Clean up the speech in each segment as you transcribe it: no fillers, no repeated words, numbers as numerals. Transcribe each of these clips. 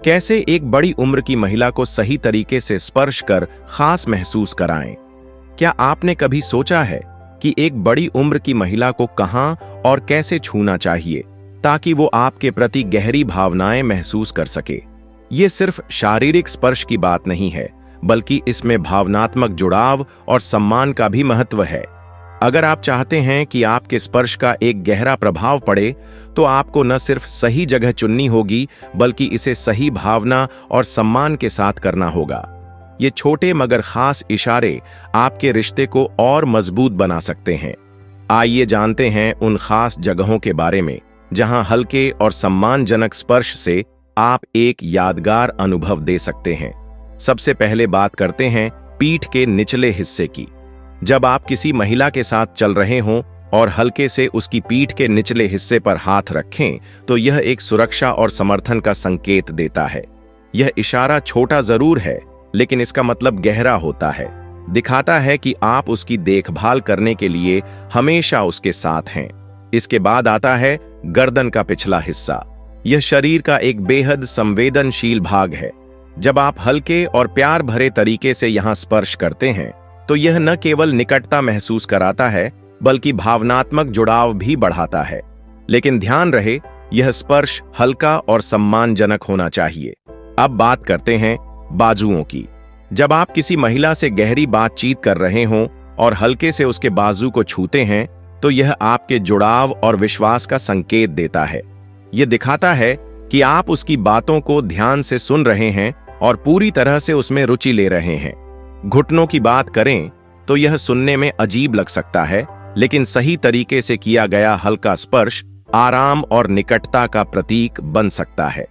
कैसे एक बड़ी उम्र की महिला को सही तरीके से स्पर्श कर खास महसूस कराएं? क्या आपने कभी सोचा है कि एक बड़ी उम्र की महिला को कहां और कैसे छूना चाहिए ताकि वो आपके प्रति गहरी भावनाएं महसूस कर सके? ये सिर्फ शारीरिक स्पर्श की बात नहीं है, बल्कि इसमें भावनात्मक जुड़ाव और सम्मान का भी महत्व है। अगर आप चाहते हैं कि आपके स्पर्श का एक गहरा प्रभाव पड़े, तो आपको न सिर्फ सही जगह चुननी होगी, बल्कि इसे सही भावना और सम्मान के साथ करना होगा। ये छोटे मगर खास इशारे आपके रिश्ते को और मजबूत बना सकते हैं। आइए जानते हैं उन खास जगहों के बारे में जहां हल्के और सम्मानजनक स्पर्श से आप एक यादगार अनुभव दे सकते हैं। सबसे पहले बात करते हैं पीठ के निचले हिस्से की। जब आप किसी महिला के साथ चल रहे हों और हल्के से उसकी पीठ के निचले हिस्से पर हाथ रखें, तो यह एक सुरक्षा और समर्थन का संकेत देता है। यह इशारा छोटा जरूर है, लेकिन इसका मतलब गहरा होता है। दिखाता है कि आप उसकी देखभाल करने के लिए हमेशा उसके साथ हैं। इसके बाद आता है गर्दन का पिछला हिस्सा। यह शरीर का एक बेहद संवेदनशील भाग है। जब आप हल्के और प्यार भरे तरीके से यहां स्पर्श करते हैं, तो यह न केवल निकटता महसूस कराता है, बल्कि भावनात्मक जुड़ाव भी बढ़ाता है। लेकिन ध्यान रहे, यह स्पर्श हल्का और सम्मानजनक होना चाहिए। अब बात करते हैं बाजुओं की। जब आप किसी महिला से गहरी बातचीत कर रहे हों और हल्के से उसके बाजू को छूते हैं, तो यह आपके जुड़ाव और विश्वास का संकेत देता है। यह दिखाता है कि आप उसकी बातों को ध्यान से सुन रहे हैं और पूरी तरह से उसमें रुचि ले रहे हैं। घुटनों की बात करें तो यह सुनने में अजीब लग सकता है, लेकिन सही तरीके से किया गया हल्का स्पर्श आराम और निकटता का प्रतीक बन सकता है।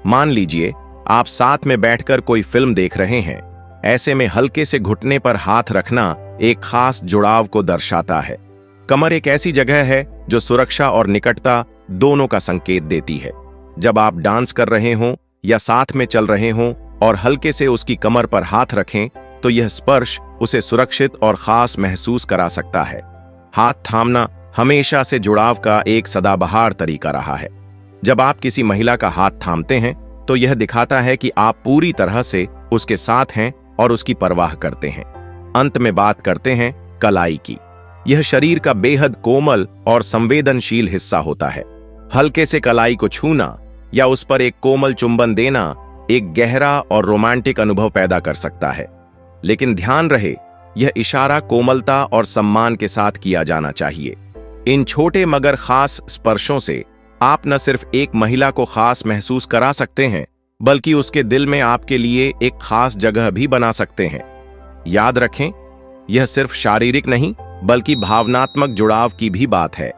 मान लीजिए आप साथ में बैठकर कोई फिल्म देख रहे हैं। ऐसे में हल्के से घुटने पर हाथ रखना एक खास जुड़ाव को दर्शाता है। कमर एक ऐसी जगह है जो सुरक्षा और निकटता दोनों का संकेत देती है। जब आप डांस कर रहे हों या साथ में चल रहे हों और हल्के से उसकी कमर पर हाथ रखें, तो यह स्पर्श उसे सुरक्षित और खास महसूस करा सकता है। हाथ थामना हमेशा से जुड़ाव का एक सदाबहार तरीका रहा है। जब आप किसी महिला का हाथ थामते हैं, तो यह दिखाता है कि आप पूरी तरह से उसके साथ हैं और उसकी परवाह करते हैं। अंत में बात करते हैं कलाई की। यह शरीर का बेहद कोमल और संवेदनशील हिस्सा होता है। हल्के से कलाई को छूना या उस पर एक कोमल चुंबन देना एक गहरा और रोमांटिक अनुभव पैदा कर सकता है। लेकिन ध्यान रहे, यह इशारा कोमलता और सम्मान के साथ किया जाना चाहिए। इन छोटे मगर खास स्पर्शों से आप न सिर्फ एक महिला को खास महसूस करा सकते हैं, बल्कि उसके दिल में आपके लिए एक खास जगह भी बना सकते हैं। याद रखें, यह सिर्फ शारीरिक नहीं, बल्कि भावनात्मक जुड़ाव की भी बात है।